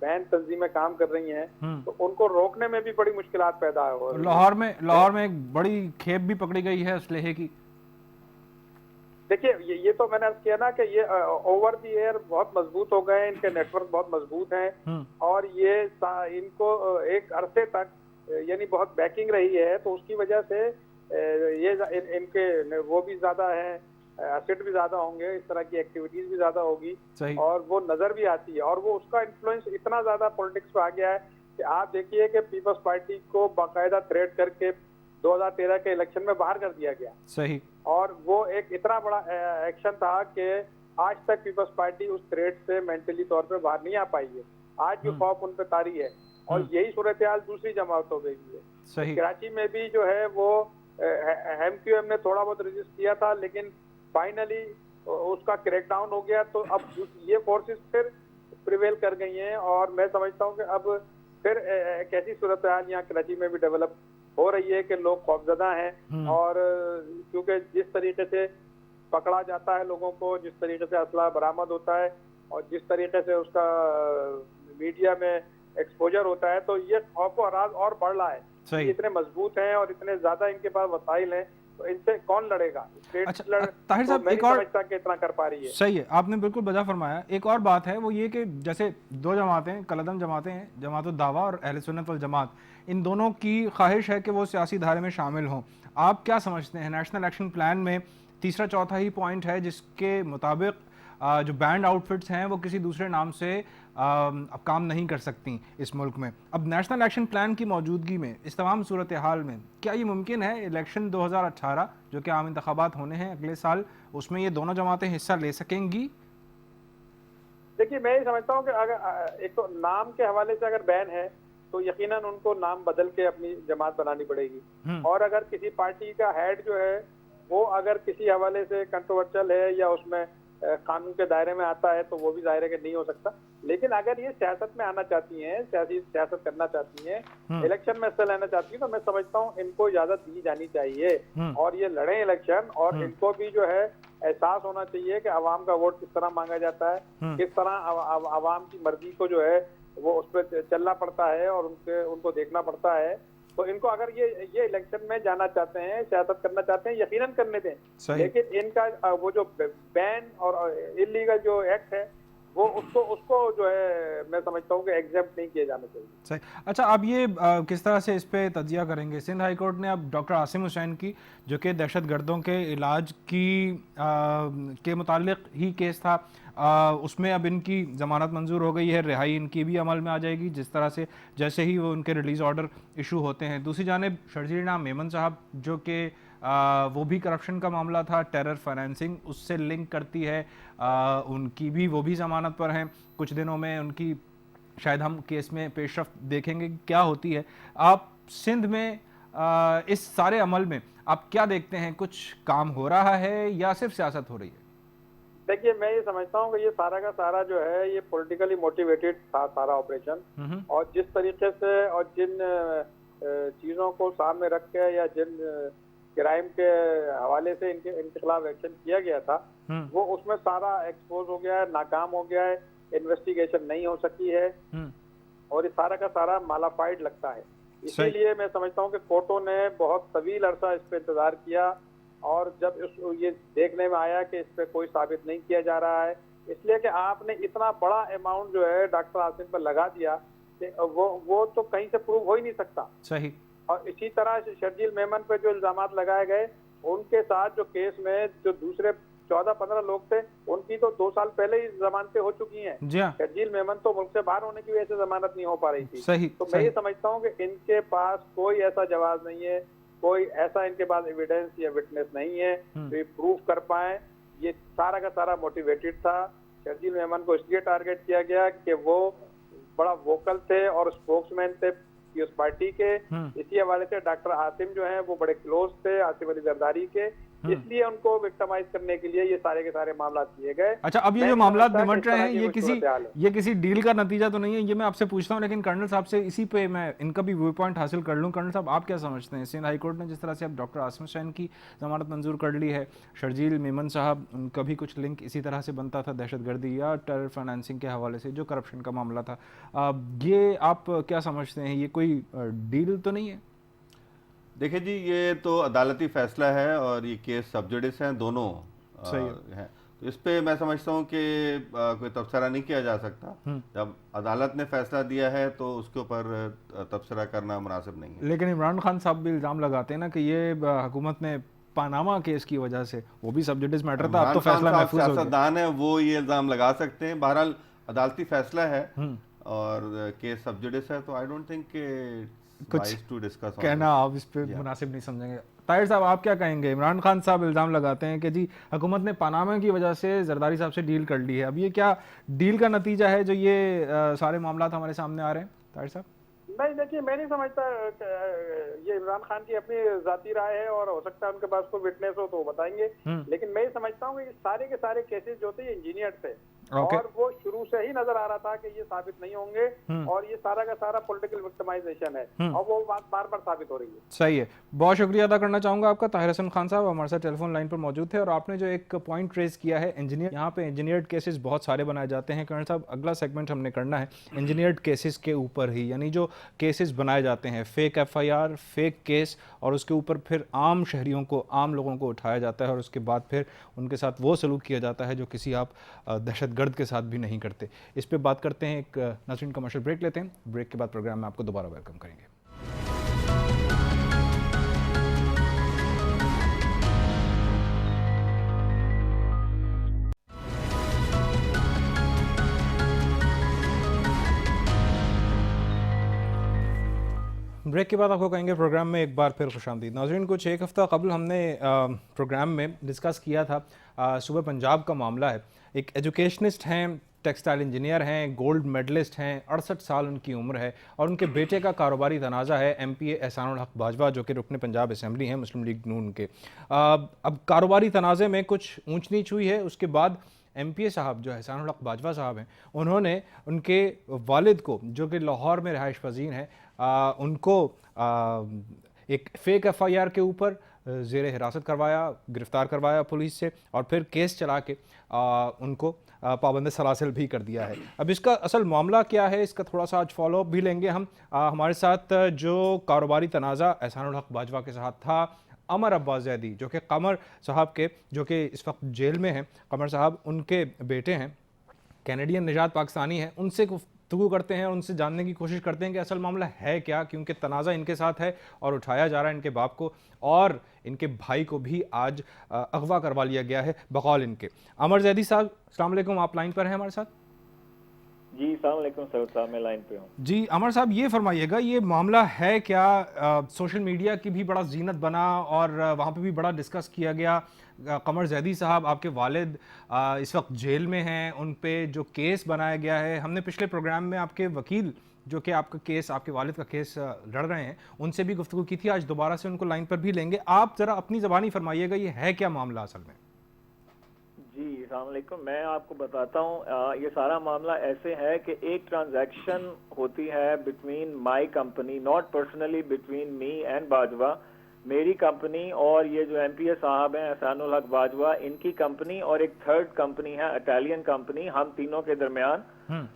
S4: बैन तंजीमें काम कर रही हैं, तो उनको रोकने में भी बड़ी मुश्किलात पैदा हो रही हैं।
S1: लाहौर में एक बड़ी खेप भी पकड़ी गई है असलहे की।
S4: देखिए ये तो मैंने अर्ज किया ना कि ये ओवर द एयर बहुत मजबूत हो गए हैं, इनके नेटवर्क बहुत मजबूत हैं और ये इनको एक अरसे तक यानी बहुत बैकिंग रही है, तो उसकी वजह से ये इनके वो भी ज्यादा है, एसेट भी ज्यादा होंगे, इस तरह की एक्टिविटीज भी ज्यादा होगी और वो नजर भी आती है और वो उसका इन्फ्लुएंस इतना ज्यादा पॉलिटिक्स पे आ गया है कि आप देखिए कि पीपल्स पार्टी को बाकायदा थ्रेट करके 2013 के इलेक्शन में बाहर कर दिया गया।
S1: सही।
S4: और वो एक इतना बड़ा एक्शन था कि आज तक पीपल्स पार्टी उस थ्रेट से मेंटली तौर पे बाहर नहीं आ पाई है। आज भी खौफ उन पे तारी है और यही सूरत हाल दूसरी जमातों में भी है।
S1: सही।
S4: कराची में भी जो है वो MQM ने थोड़ा बहुत रजिस्ट किया था, लेकिन फाइनली उसका क्रैकडाउन हो गया, तो अब ये फोर्सेस फिर प्रिवेल कर गई हैं और मैं समझता हूँ कि अब फिर एक ऐसी सूरत हाल यहाँ कराची में भी डेवलप हो रही है कि लोग खौफजदा हैं और क्योंकि जिस तरीके से पकड़ा जाता है लोगों को, जिस तरीके से असला बरामद होता है और जिस तरीके से उसका मीडिया में एक्सपोजर होता है, तो ये खौफ और राज और बढ़ रहा है।
S1: सही।
S4: इतने मजबूत हैं और इतने ज्यादा इनके पास वसाइल हैं, तो इनसे कौन लड़ेगा?
S1: अच्छा, ताहिर साहब,
S4: तो
S1: एक और
S4: इतना कर पा रही है।
S1: सही है, आपने बिल्कुल वजह फरमाया। एक और बात है वो ये कि जैसे दो जमातें, कलदम जमातें हैं, जमात दावा और अहले सुन्नत वल जमात, इन दोनों की ख्वाहिश है कि वो सियासी धारे में शामिल हों। आप क्या समझते हैं, नेशनल एक्शन प्लान में तीसरा चौथा ही पॉइंट है जिसके मुताबिक जो बैंड आउटफिट्स हैं वो किसी दूसरे नाम से अब काम नहीं कर सकती इस मुल्क में। अब नेशनल एक्शन प्लान की मौजूदगी में इस तमाम सूरत हाल में क्या ये मुमकिन है इलेक्शन 2018 जो कि आम इंतखाबात होने हैं अगले साल, उसमें ये दोनों जमातें हिस्सा ले सकेंगी?
S4: देखिए मैं ये समझता हूँ कि अगर एक तो नाम के हवाले से अगर बैन है तो यकीनन उनको नाम बदल के अपनी जमात बनानी पड़ेगी और अगर किसी पार्टी का हेड जो है वो अगर किसी हवाले से कंट्रोवर्शियल है या उसमें कानून के दायरे में आता है तो वो भी जाहिर है कि नहीं हो सकता। लेकिन अगर ये सियासत में आना चाहती हैं, सियासत करना चाहती हैं, इलेक्शन में हिस्सा लेना चाहती हैं, तो मैं समझता हूँ इनको इजाजत दी जानी चाहिए और ये लड़ें इलेक्शन। और इनको भी जो है एहसास होना चाहिए कि अवाम का वोट किस तरह मांगा जाता है, किस तरह अवाम की मर्जी को जो है वो उस पर चलना पड़ता है और उनको देखना पड़ता है। तो इनको अगर ये इलेक्शन में जाना चाहते हैं, सियासत करना चाहते हैं, यकीनन करने दें। लेकिन इनका वो जो बैन और इलीगल जो एक्ट है वो उसको जो है मैं समझता हूँ कि एग्जेम्प्ट नहीं किए जाने चाहिए।
S1: सही। अच्छा, आप ये किस तरह से इस पे तजिया करेंगे? सिंध हाई कोर्ट ने अब डॉक्टर आसिम हुसैन की, जो कि दहशतगर्दों के इलाज के मुतालिक ही केस था, उसमें अब इनकी ज़मानत मंजूर हो गई है, रिहाई इनकी भी अमल में आ जाएगी जिस तरह से जैसे ही वो उनके रिलीज़ ऑर्डर इशू होते हैं। दूसरी जानिब शर्जील नाम मेमन साहब, जो कि वो भी करप्शन का मामला था, टेरर फाइनेंसिंग उससे लिंक करती है, उनकी भी वो भी ज़मानत पर हैं। कुछ दिनों में उनकी शायद हम केस में पेशरफ्त देखेंगे क्या होती है। आप सिंध में इस सारे अमल में आप क्या देखते हैं? कुछ काम हो रहा है या सिर्फ सियासत हो रही है?
S4: देखिए मैं ये समझता हूँ कि ये सारा का सारा जो है ये पॉलिटिकली मोटिवेटेड था सारा ऑपरेशन, और जिस तरीके से और जिन चीज़ों को सामने रख के या जिन क्राइम के हवाले से इनके खिलाफ एक्शन किया गया था वो उसमें सारा एक्सपोज हो गया है, नाकाम हो गया है, इन्वेस्टिगेशन नहीं हो सकी है और ये सारा का सारा मालाफाइड लगता है। इसीलिए मैं समझता हूँ कि कोर्टों ने बहुत तवील अरसा इस पर इंतजार किया और जब ये देखने में आया कि इस पर कोई साबित नहीं किया जा रहा है, इसलिए कि आपने इतना बड़ा अमाउंट जो है डॉक्टर आसिम पर लगा दिया कि वो तो कहीं से प्रूव हो ही नहीं सकता।
S1: सही।
S4: और इसी तरह शर्जील मेमन पे जो इल्जामात लगाए गए, उनके साथ जो केस में जो दूसरे 14-15 लोग थे उनकी तो 2 साल पहले ही जमानतें हो चुकी हैं। शर्जील मेमन तो मुल्क से बाहर होने की वजह से जमानत नहीं हो पा रही थी।
S1: सही,
S4: तो मैं ये समझता हूँ कि इनके पास कोई ऐसा जवाब नहीं है, कोई ऐसा इनके पास एविडेंस या विटनेस नहीं है जो ये प्रूफ कर पाए। ये सारा का सारा मोटिवेटेड था। शर्जील मेमन को इसलिए टारगेट किया गया कि वो बड़ा वोकल थे और स्पोक्समैन थे उस पार्टी के। इसी हवाले से डॉक्टर आसिम जो हैं वो बड़े क्लोज थे आसिम अली जरदारी के, इसलिए उनको विक्टिमाइज करने के लिए ये सारे के सारे मामला किए गए।
S1: अच्छा, अब ये
S4: मैं
S1: जो
S4: नहीं
S1: मामला
S4: समझता कि
S1: निमट
S4: इस
S1: रहे
S4: तरह
S1: हैं
S4: की कोई सूरत हाल है।
S1: ये किसी डील का नतीजा तो नहीं है, ये मैं आपसे पूछता हूँ, लेकिन कर्नल साहब से इसी पे मैं इनका भी व्यू पॉइंट हासिल कर लूँ। कर्नल साहब, आप क्या समझते हैं? सिंध हाई कोर्ट ने जिस तरह से अब डॉक्टर आसिम हुसैन की जमानत मंजूर कर ली है, शर्जील मेमन साहब, उनका भी कुछ लिंक इसी तरह से बनता था दहशतगर्दी या टेरर फाइनेंसिंग के हवाले से, जो करप्शन का मामला था, ये आप क्या समझते हैं, ये कोई डील तो नहीं है?
S2: देखिए जी, ये तो अदालती फैसला है और ये केस सब जुडिस हैं दोनों
S1: सही है।
S2: हैं। तो इस पे मैं समझता हूँ कि कोई तबसरा नहीं किया जा सकता। जब अदालत ने फैसला दिया है तो उसके ऊपर तबसरा करना मुनासिब नहीं है।
S1: लेकिन इमरान खान साहब भी इल्ज़ाम लगाते हैं ना कि ये हुकूमत ने पानामा केस की वजह से, वो भी सब जुडिस मैटर था, अब तो
S2: इमरान खान
S1: फैसला
S2: साहब
S1: महफूज हो गया।
S2: सियासतदान है, वो ये इल्ज़ाम लगा सकते हैं। बहरहाल अदालती फैसला है और केस सब जुडिस है, तो आई डोंट थिंक
S1: कुछ
S2: टू डिस्कस
S1: कहना आप इस पे मुनासिब नहीं समझेंगे। ताहिर साहब, आप क्या कहेंगे? इमरान खान साहब इल्ज़ाम लगाते हैं कि जी हुकूमत ने पनामा की वजह से जरदारी साहब से डील कर ली है। अब ये क्या डील का नतीजा है जो ये सारे मामला हमारे सामने आ रहे हैं, ताहिर साहब?
S4: नहीं, देखिए, मैं नहीं समझता। ये इमरान खान की अपनी जाती राय है और हो सकता है उनके पास कोई विटनेस हो तो वो बताएंगे, लेकिन मैं ये समझता हूँ कि सारे के सारे केसेस जो थे इंजीनियर थे और वो शुरू से ही नजर आ रहा था कि ये साबित नहीं होंगे और ये सारा का सारा पॉलिटिकल विक्टिमाइजेशन है और वो बात बार बार साबित हो रही है।
S1: सही है, बहुत शुक्रिया अदा करना चाहूँगा आपका। ताहिर हसन खान साहब हमारे साथ टेलीफोन लाइन पर मौजूद थे और आपने जो एक पॉइंट रेज किया है, इंजीनियर, यहाँ पे इंजीनियर्ड केसेस बहुत सारे बनाए जाते हैं। कर्नल साहब, अगला सेगमेंट हमने करना है इंजीनियर्ड केसेस के ऊपर ही, यानी जो केसेस बनाए जाते हैं, फेक FIR, फेक केस, और उसके ऊपर फिर आम शहरियों को, आम लोगों को उठाया जाता है और उसके बाद फिर उनके साथ वो सलूक किया जाता है जो किसी आप दहशतगर्द के साथ भी नहीं करते। इस पे बात करते हैं, एक नाज़रीन कमर्शियल ब्रेक लेते हैं। ब्रेक के बाद प्रोग्राम में आपको दोबारा वेलकम करेंगे। ब्रेक के बाद आपको कहेंगे प्रोग्राम में एक बार फिर खुशामदीद। नाज़रीन, कुछ एक हफ़्ता कबल हमने प्रोग्राम में डिस्कस किया था सुबह पंजाब का मामला है। एक एजुकेशनिस्ट हैं, टेक्सटाइल इंजीनियर हैं, गोल्ड मेडलिस्ट हैं, 68 साल उनकी उम्र है और उनके बेटे का कारोबारी तनाज़ा है MPA एहसानुल हक बाजवा, जो कि रुकन पंजाब असम्बली हैं मुस्लिम लीग नून के। अब कारोबारी तनाज़े में कुछ ऊंच नीच हुई है। उसके बाद MPA साहब जो एहसानुल हक बाजवा साहब हैं, उन्होंने उनके वालिद को, जो कि लाहौर में रहाइश पजीर हैं, उनको एक फ़ेक FIR के ऊपर ज़ेरे हिरासत करवाया, गिरफ़्तार करवाया पुलिस से और फिर केस चला के उनको पाबंद सलासिल भी कर दिया है। अब इसका असल मामला क्या है, इसका थोड़ा सा आज फॉलो अप भी लेंगे हम। हमारे साथ जो कारोबारी तनाज़ा एहसानुल हक बाजवा के साथ था, अमर अब्बास ज़ैदी, जो कि कमर साहब के, जो कि इस वक्त जेल में हैं, कमर साहब उनके बेटे हैं, कैनेडियन निजात पाकिस्तानी हैं, उनसे गुफ्तगू करते हैं, उनसे जानने की कोशिश करते हैं कि असल मामला है क्या, क्योंकि तनाज़ा इनके साथ है और उठाया जा रहा है इनके बाप को और इनके भाई को भी आज अगवा करवा लिया गया है बकौल इनके। अमर ज़ैदी साहब, अस्सलाम वालेकुम, आप लाइन पर हैं हमारे साथ?
S5: जी अस्सलाम वालेकुम सर साहब, मैं लाइन पे हूँ।
S1: जी अमर साहब, ये फरमाइएगा, ये मामला है क्या? सोशल मीडिया की भी बड़ा जीनत बना और वहाँ पे भी बड़ा डिस्कस किया गया। कमर ज़ैदी साहब, आपके वालिद इस वक्त जेल में हैं, उन पे जो केस बनाया गया है, हमने पिछले प्रोग्राम में आपके वकील, जो कि आपका केस, आपके वालिद का केस लड़ रहे हैं, उनसे भी गुफ्तगू की थी। आज दोबारा से उनको लाइन पर भी लेंगे। आप ज़रा अपनी ज़बानी फरमाइएगा, ये है क्या मामला असल में?
S5: जी अस्सलाम वालेकुम, मैं आपको बताता हूँ। ये सारा मामला ऐसे है कि एक ट्रांजैक्शन होती है between my company, not personally between me and Bajwa, मेरी कंपनी और ये जो MPA साहब हैं एहसानुल हक बाजवा, इनकी कंपनी और एक थर्ड कंपनी है इटालियन कंपनी, हम तीनों के दरमियान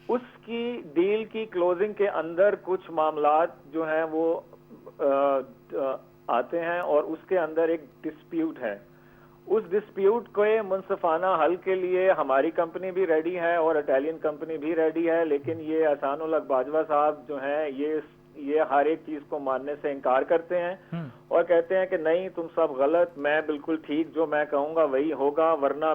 S5: उसकी डील की क्लोजिंग के अंदर कुछ मामलात जो हैं वो आते हैं और उसके अंदर एक डिस्प्यूट है। उस डिस्प्यूट को मुनसिफाना हल के लिए हमारी कंपनी भी रेडी है और इटालियन कंपनी भी रेडी है, लेकिन ये एहसानुल हक बाजवा साहब जो हैं ये हर एक चीज को मानने से इनकार करते हैं और कहते हैं कि नहीं, तुम सब गलत, मैं बिल्कुल ठीक, जो मैं कहूँगा वही होगा, वरना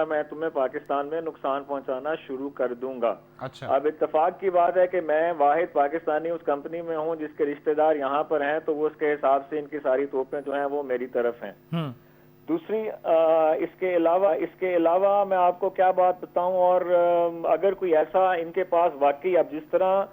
S5: मैं तुम्हें पाकिस्तान में नुकसान पहुंचाना शुरू कर दूंगा।
S1: अच्छा।
S5: अब इत्तेफाक की बात है कि मैं वाहिद पाकिस्तानी उस कंपनी में हूं जिसके रिश्तेदार यहाँ पर हैं, तो वो उसके हिसाब से इनकी सारी तोपें जो हैं वो मेरी तरफ हैं। दूसरी इसके अलावा मैं आपको क्या बात बताऊं, और अगर कोई ऐसा इनके पास वाकई, अब जिस तरह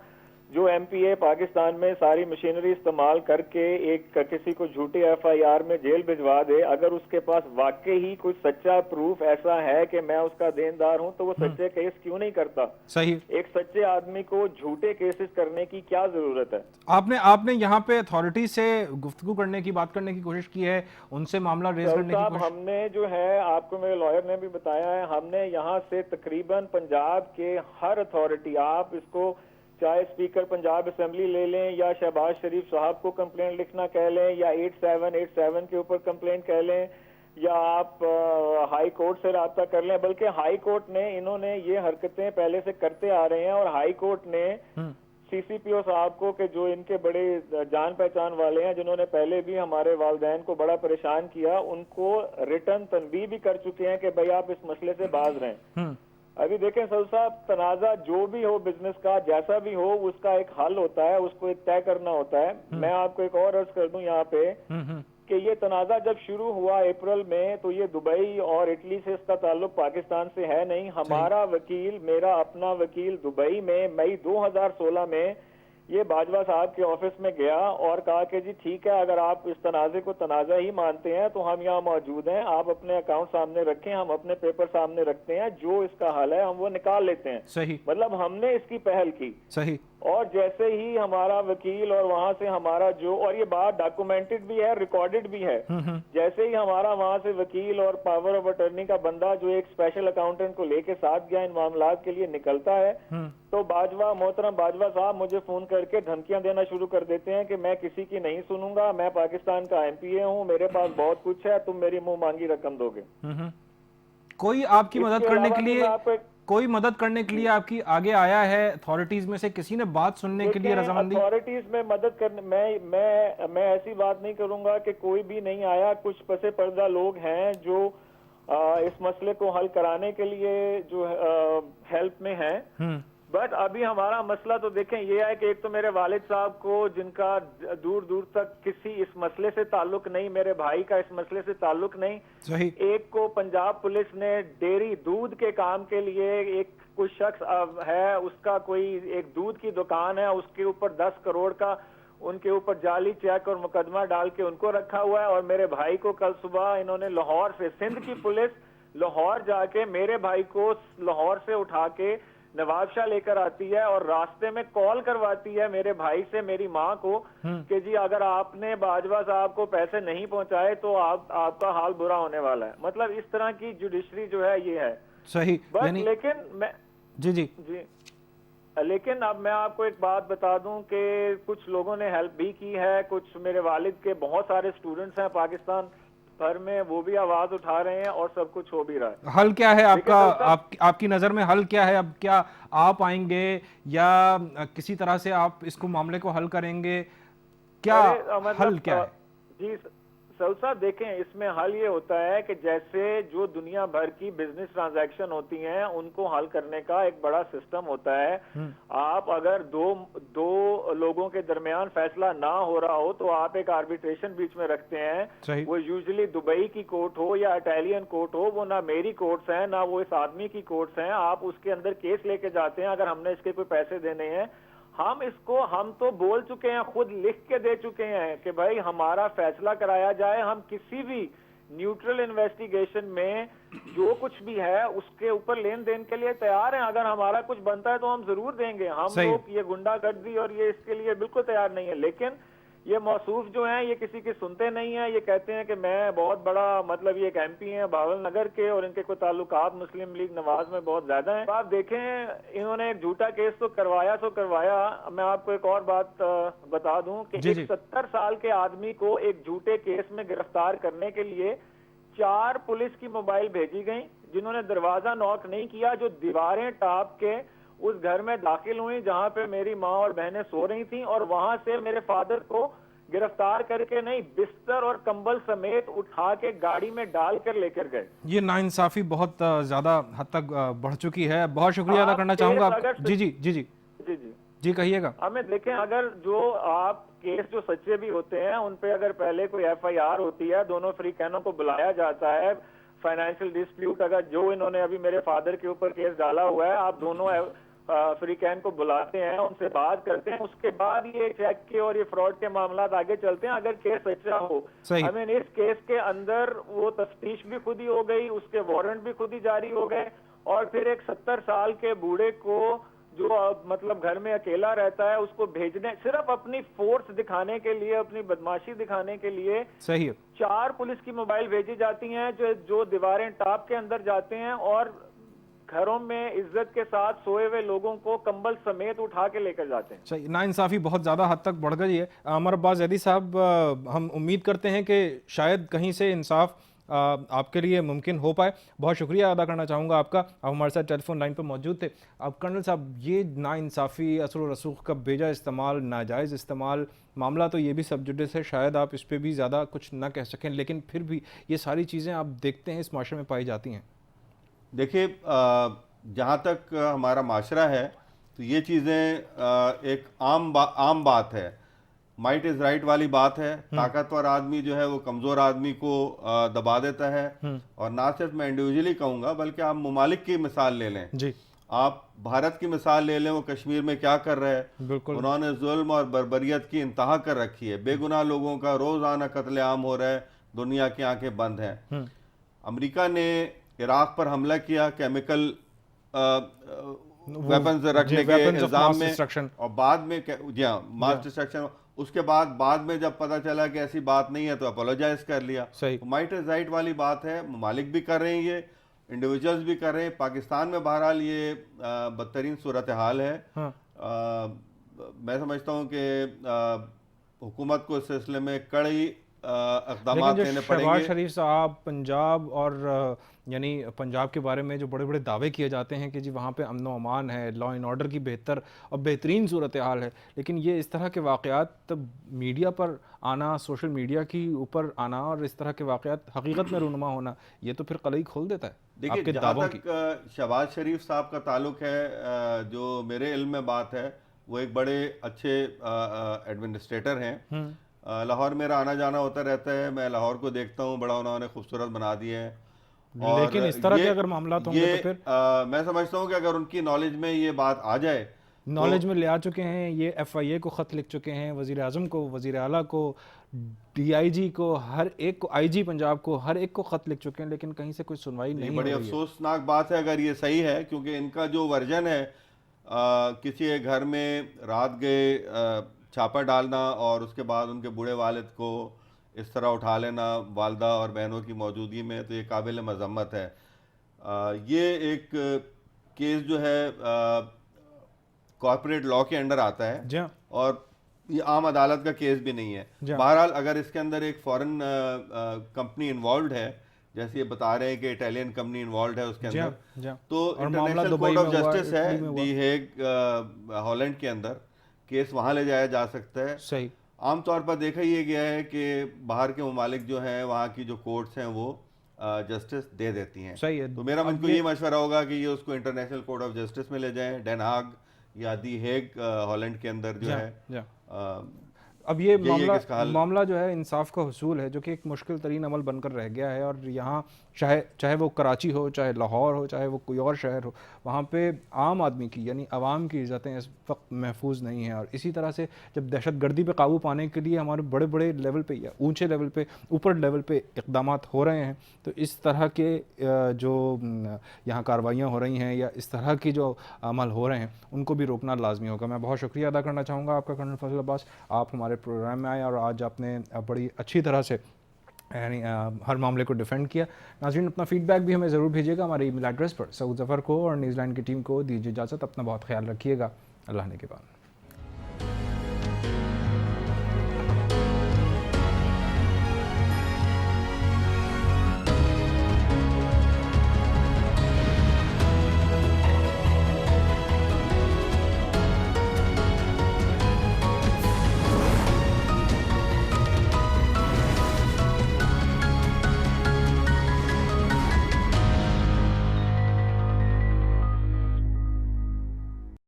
S5: जो MPA पाकिस्तान में सारी मशीनरी इस्तेमाल करके एक किसी को झूठी FIR में जेल भिजवा दे, अगर उसके पास वाकई ही कुछ सच्चा प्रूफ ऐसा है कि मैं उसका देनदार हूं, तो वो सच्चे केस क्यों नहीं करता?
S1: सही।
S5: एक सच्चे आदमी को झूठे केसेस करने की क्या जरूरत है?
S1: आपने यहाँ पे अथॉरिटी से गुफ्तगू करने की, बात करने की कोशिश की है, उनसे मामला रेज करने की कोशिश?
S5: हमने जो है, आपको मेरे लॉयर ने भी बताया है, हमने यहाँ से तकरीबन पंजाब के हर अथॉरिटी, आप इसको चाहे स्पीकर पंजाब असेंबली ले लें या शहबाज शरीफ साहब को कंप्लेंट लिखना कह लें या 8787 के ऊपर कंप्लेंट कह लें या आप हाई कोर्ट से राब्ता कर लें, बल्कि हाई कोर्ट ने, इन्होंने ये हरकतें पहले से करते आ रहे हैं और हाई कोर्ट ने CCPO साहब को, कि जो इनके बड़े जान पहचान वाले हैं, जिन्होंने पहले भी हमारे वालदैन को बड़ा परेशान किया, उनको रिटर्न तनबीह भी कर चुके हैं कि भाई आप इस मसले से बाज रहें। अभी देखें सऊद साहब, तनाजा जो भी हो बिजनेस का, जैसा भी हो, उसका एक हल होता है, उसको एक तय करना होता है। मैं आपको एक और अर्ज कर दूं यहाँ पे कि ये तनाजा जब शुरू हुआ अप्रैल में, तो ये दुबई और इटली से इसका ताल्लुक पाकिस्तान से है नहीं। हमारा वकील, मेरा अपना वकील दुबई में मई 2016 में ये बाजवा साहब के ऑफिस में गया और कहा कि जी ठीक है, अगर आप इस तनाजे को तनाजा ही मानते हैं तो हम यहाँ मौजूद हैं, आप अपने अकाउंट सामने रखें, हम अपने पेपर सामने रखते हैं, जो इसका हल है हम वो निकाल लेते हैं।
S1: सही।
S5: मतलब हमने इसकी पहल की।
S1: सही।
S5: और जैसे ही हमारा वकील और वहां से हमारा जो, और ये बात डॉक्यूमेंटेड भी है, रिकॉर्डेड भी है, जैसे ही हमारा वहां से वकील और पावर ऑफ अटर्नी का बंदा जो एक स्पेशल अकाउंटेंट को लेके साथ गया इन मामलात के लिए निकलता है, तो मोहतरम बाजवा साहब मुझे फोन करके धमकियां देना शुरू कर देते हैं कि मैं किसी की नहीं सुनूंगा, मैं पाकिस्तान का MPA हूँ, मेरे पास बहुत कुछ है, तुम मेरी मुंह मांगी रकम दोगे।
S1: कोई आपकी मदद करने के लिए, कोई मदद करने के लिए आपकी आगे आया है अथॉरिटीज में से? किसी ने बात सुनने के लिए रजामंदी?
S5: अथॉरिटीज में मदद करने, मैं ऐसी बात नहीं करूंगा कि कोई भी नहीं आया। कुछ पसे पर्दा लोग हैं जो इस मसले को हल कराने के लिए जो हेल्प में हैं। बट अभी हमारा मसला तो देखें ये है कि एक तो मेरे वालिद साहब को, जिनका दूर दूर तक किसी इस मसले से ताल्लुक नहीं, मेरे भाई का इस मसले से ताल्लुक नहीं।
S1: सही।
S5: एक को पंजाब पुलिस ने डेयरी दूध के काम के लिए, एक कुछ शख्स है, उसका कोई एक दूध की दुकान है, उसके ऊपर 10 करोड़ का उनके ऊपर जाली चेक और मुकदमा डाल के उनको रखा हुआ है। और मेरे भाई को कल सुबह इन्होंने लाहौर से, सिंध की पुलिस लाहौर जाके मेरे भाई को लाहौर से उठा के नवाबशाह लेकर आती है और रास्ते में कॉल करवाती है मेरे भाई से, मेरी माँ को, कि जी अगर आपने बाजवा साहब को पैसे नहीं पहुंचाए तो आपका हाल बुरा होने वाला है। मतलब इस तरह की जुडिशरी जो है ये है।
S1: सही।
S5: लेकिन मैं जी लेकिन अब मैं आपको एक बात बता दूं कि कुछ लोगों ने हेल्प भी की है। कुछ मेरे वालिद के बहुत सारे स्टूडेंट्स हैं पाकिस्तान भर में, वो भी आवाज उठा रहे हैं और सब कुछ हो भी रहा है।
S1: हल क्या है आपका? आपकी नजर में हल क्या है? अब क्या आप आएंगे या किसी तरह से आप इसको मामले को हल करेंगे? क्या हल क्या है?
S5: जी सऊद साहब, देखें इसमें हल ये होता है कि जैसे जो दुनिया भर की बिजनेस ट्रांजैक्शन होती हैं उनको हल करने का एक बड़ा सिस्टम होता है। आप अगर दो लोगों के दरमियान फैसला ना हो रहा हो तो आप एक आर्बिट्रेशन बीच में रखते हैं। वो यूजुअली दुबई की कोर्ट हो या इटालियन कोर्ट हो, वो ना मेरी कोर्ट्स हैं ना वो इस आदमी की कोर्ट्स हैं। आप उसके अंदर केस लेके जाते हैं। अगर हमने इसके कोई पैसे देने हैं, हम तो बोल चुके हैं, खुद लिख के दे चुके हैं कि भाई हमारा फैसला कराया जाए। हम किसी भी न्यूट्रल इन्वेस्टिगेशन में जो कुछ भी है उसके ऊपर लेन देन के लिए तैयार हैं। अगर हमारा कुछ बनता है तो हम जरूर देंगे। हम लोग ये गुंडागर्दी और ये इसके लिए बिल्कुल तैयार नहीं है। लेकिन ये मौसूफ जो हैं ये किसी की सुनते नहीं है। ये कहते हैं कि मैं बहुत बड़ा, मतलब ये एक MP हैं भावल नगर के और इनके कोई ताल्लुकात मुस्लिम लीग नवाज में बहुत ज्यादा हैं। तो आप देखें इन्होंने एक झूठा केस तो करवाया। मैं आपको एक और बात बता दूं कि एक 70 साल के आदमी को एक झूठे केस में गिरफ्तार करने के लिए 4 पुलिस की मोबाइल भेजी गई, जिन्होंने दरवाजा नॉक नहीं किया, जो दीवारें टाप के उस घर में दाखिल हुई जहां पे मेरी माँ और बहनें सो रही थीं, और वहां से मेरे फादर को गिरफ्तार करके नहीं, बिस्तर और कंबल समेत उठा के गाड़ी में डाल कर लेकर गए। ये
S1: नाइंसाफी बहुत ज्यादा हद तक बढ़ चुकी है। बहुत शुक्रिया अदा करना चाहूंगा। जी कहिएगा।
S5: हमें देखें, अगर जो आप केस जो सच्चे भी होते हैं उन पे अगर पहले कोई FIR होती है, दोनों फ्रीकैनों को बुलाया जाता है, फाइनेंशियल डिस्प्यूट, अगर जो इन्होंने अभी मेरे फादर के ऊपर केस डाला हुआ है, आप दोनों अफ्रीकन को बुलाते हैं, उनसे बात करते हैं, उसके बाद ये चेक के और ये फ्रॉड के मामला आगे चलते हैं। अगर केस सच्चा हो, आई मीन इस केस के अंदर वो तफ्तीश भी खुद ही हो गई, उसके वारंट भी खुद ही जारी हो गए, और फिर एक 70 साल के बूढ़े को जो मतलब घर में अकेला रहता है उसको भेजने, सिर्फ अपनी फोर्स दिखाने के लिए, अपनी बदमाशी दिखाने के लिए
S1: सही है
S5: 4 पुलिस की मोबाइल भेजी जाती हैं जो दीवारें टाप के अंदर जाते हैं और घरों में इज्जत के साथ सोए हुए लोगों को कंबल समेत उठा के लेकर जाते हैं।
S1: सही, नाइंसाफ़ी बहुत ज़्यादा हद तक बढ़ गई है। अमर अब्बास जैदी साहब, हम उम्मीद करते हैं कि शायद कहीं से इंसाफ आपके लिए मुमकिन हो पाए। बहुत शुक्रिया अदा करना चाहूँगा आपका, आप हमारे साथ टेलीफोन लाइन पर मौजूद थे। अब कर्नल साहब, ये नाइंसाफ़ी, असर व रसूख का बेजा इस्तेमाल, नाजायज़ इस्तेमाल, मामला तो ये भी सब जुडिस है, शायद आप इस पर भी ज़्यादा कुछ ना कह सकें, लेकिन फिर भी ये सारी चीज़ें आप देखते हैं इस माशरे में पाई जाती हैं।
S2: देखिए, जहाँ तक हमारा माशरा है तो ये चीज़ें एक आम बात है। माइट इज़ राइट वाली बात है। ताकतवर आदमी जो है वो कमज़ोर आदमी को दबा देता है। और ना सिर्फ मैं इंडिविजुअली कहूँगा, बल्कि आप ममालिक की मिसाल ले लें
S1: जी,
S2: आप भारत की मिसाल ले लें, वो कश्मीर में क्या कर रहे हैं।
S1: बिल्कुल,
S2: उन्होंने जुल्म और बर्बरियत की इंतहा कर रखी है। बेगुनाह लोगों का रोज़ाना कत्लेआम हो रहा है, दुनिया की आंखें बंद हैं। अमेरिका ने इराक पर हमला किया केमिकल वेपन्स रखने के इल्जाम में, और बाद में जी हाँ, मास डिस्ट्रक्शन। उसके बाद में जब पता चला कि ऐसी बात नहीं है तो अपोलोजाइज कर लिया। माइट इज राइट वाली बात है, ममालिक भी कर रहे हैं, ये इंडिविजुअल्स भी कर रहे हैं। पाकिस्तान में बहरहाल ये बदतरीन सूरत हाल है। मैं समझता हूँ कि हुकूमत को इस सिलसिले में कड़ी इक़दाम लेने पड़ेंगे।
S1: शहबाज शरीफ साहब पंजाब और यानी पंजाब के बारे में जो बड़े बड़े दावे किए जाते हैं कि जी वहाँ पे अमन व अमान है, लॉ एंड ऑर्डर की बेहतर और बेहतरीन सूरत हाल है, लेकिन ये इस तरह के वाक़यात तब मीडिया पर आना, सोशल मीडिया की ऊपर आना और इस तरह के वाक़यात हकीकत में रूनुमा होना, ये तो फिर कलई खोल देता है।
S2: देखिए, जहाँ तक शहबाज शरीफ साहब का ताल्लुक है, जो मेरे इल्म में बात है, वो एक बड़े अच्छे एडमिनिस्ट्रेटर हैं। लाहौर मेरा आना जाना होता रहता है, मैं लाहौर को देखता हूँ, बड़ा उन्होंने खूबसूरत बना दिया है।
S1: लेकिन इस तरह के अगर मामला होंगे तो फिर
S2: मैं समझता हूँ कि अगर उनकी नॉलेज में ये बात आ जाए,
S1: नॉलेज में ले आ चुके हैं, ये FIA को ख़त लिख चुके हैं, वज़ीर आज़म को, वज़ीर आला को, DIG को, हर एक को, IG पंजाब को, हर एक को ख़त लिख चुके हैं, लेकिन कहीं से कोई सुनवाई नहीं।
S2: बड़ी अफसोसनाक बात है अगर ये सही है, क्योंकि इनका जो वर्जन है किसी एक घर में रात गए छापा डालना और उसके बाद उनके बूढ़े वालिद को इस तरह उठा लेना वालदा और बहनों की मौजूदगी में, तो ये काबिल मज़म्मत है। ये एक केस जो है कॉर्पोरेट लॉ के अंडर आता है और ये आम अदालत का केस भी नहीं है। बहरहाल अगर इसके अंदर एक फॉरेन कंपनी इन्वॉल्व है, जैसे ये बता रहे हैं कि इटालियन कंपनी इन्वॉल्व है उसके अंदर, तो इंटरनेशनल कोर्ट ऑफ जस्टिस है दी हेग हॉलैंड के अंदर, केस वहाँ ले जाया जा सकता है।
S1: सही,
S2: आमतौर पर देखा ये गया है कि बाहर के ममालिक जो हैं, वहाँ की जो कोर्ट्स हैं वो जस्टिस दे देती हैं।
S1: सही है।
S2: तो मेरा मुझको ये मशवरा होगा कि ये उसको इंटरनेशनल कोर्ट ऑफ जस्टिस में ले जाएं, डेन हाग या दी हेग हॉलैंड के अंदर जो है।
S1: अब ये मामला जो है इंसाफ का हुसूल है, जो कि एक मुश्किल तरीन अमल बनकर रह गया है। और यहाँ चाहे वो कराची हो, चाहे लाहौर हो, चाहे वो कोई और शहर हो, वहाँ पे आम आदमी की यानी आवाम की इज़्ज़तें इस वक्त महफूज नहीं हैं। और इसी तरह से जब दहशत गर्दी पे काबू पाने के लिए हमारे बड़े बड़े लेवल पे या ऊंचे लेवल पे, ऊपर लेवल पे इक़दामात हो रहे हैं, तो इस तरह के जो यहाँ कार्रवाइयाँ हो रही हैं या इस तरह की जो अमल हो रहे हैं, उनको भी रोकना लाजमी होगा। मैं बहुत शुक्रिया अदा करना चाहूँगा आपका कर्नल फजल अब्बास, आप हमारे प्रोग्राम में आए और आज आपने बड़ी अच्छी तरह से यानी हर मामले को डिफेंड किया। नाज़रीन, अपना फीडबैक भी हमें ज़रूर भेजिएगा हमारे ईमेल एड्रेस पर। सऊद ज़फ़र को और न्यूज़लैंड की टीम को दीजिए इजाज़त, अपना बहुत ख्याल रखिएगा। अल्लाह ने के बाद।